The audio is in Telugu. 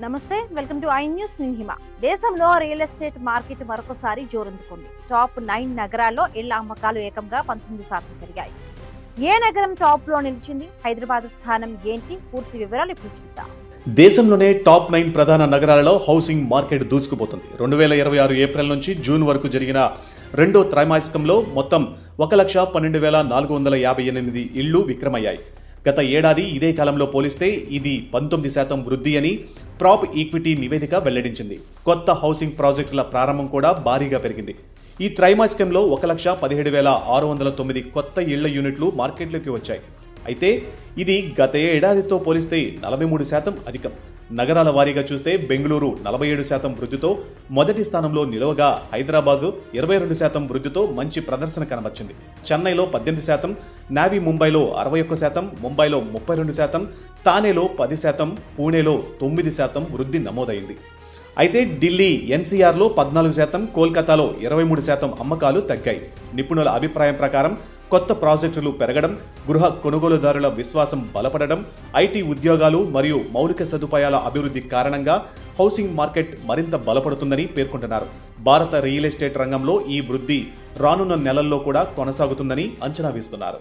నమస్తే, వెల్కమ్ టు ఐ న్యూస్. నేను హిమ. దేశంలో రియల్ ఎస్టేట్ మార్కెట్ మరొకసారి జోరందుకుంది. టాప్ 9 నగరాల్లో ఇళ్ల అమ్మకాలు ఏకంగా 19% పెరిగాయి. ఏ నగరం టాప్ లో నిలిచింది? హైదరాబాద్ స్థానం ఏంటి? పూర్తి వివరాలు ఇప్పుడు చూద్దాం. దేశంలోనే టాప్ 9 ప్రధాన నగరాలలో హౌసింగ్ మార్కెట్ దూసుకుపోతుంది. 2026 ఏప్రిల్ నుంచి జూన్ వరకు జరిగిన రెండో త్రైమాసికంలో మొత్తం 1,12,458 ఇళ్లు విక్రమయ్యాయి. గత ఏడాది ఇదే కాలంలో పోలిస్తే ఇది 19% వృద్ధి అని ప్రాప్ ఈక్విటీ నివేదిక వెల్లడించింది. కొత్త హౌసింగ్ ప్రాజెక్టుల ప్రారంభం కూడా భారీగా పెరిగింది. ఈ త్రైమాసికంలో 1,17,609 కొత్త ఇళ్ల యూనిట్లు మార్కెట్లోకి వచ్చాయి. అయితే ఇది గత ఏడాదితో పోలిస్తే 43% అధికం. నగరాల వారీగా చూస్తే బెంగళూరు 47% వృద్ధితో మొదటి స్థానంలో నిలవగా, హైదరాబాద్ 22% వృద్ధితో మంచి ప్రదర్శన కనబర్చింది. చెన్నైలో 18%, నావీ ముంబైలో 61%, ముంబైలో 32%, తానేలో 10%, పూణేలో 9% వృద్ధి నమోదైంది. అయితే ఢిల్లీ ఎన్సీఆర్లో 14%, కోల్కతాలో 23% అమ్మకాలు తగ్గాయి. నిపుణుల అభిప్రాయం ప్రకారం కొత్త ప్రాజెక్టులు పెరగడం, గృహ కొనుగోలుదారుల విశ్వాసం బలపడడం, ఐటీ ఉద్యోగాలు మరియు మౌలిక సదుపాయాల అభివృద్ధి కారణంగా హౌసింగ్ మార్కెట్ మరింత బలపడుతుందని పేర్కొంటున్నారు. భారత రియల్ ఎస్టేట్ రంగంలో ఈ వృద్ధి రానున్న నెలల్లో కూడా కొనసాగుతుందని అంచనా వేస్తున్నారు.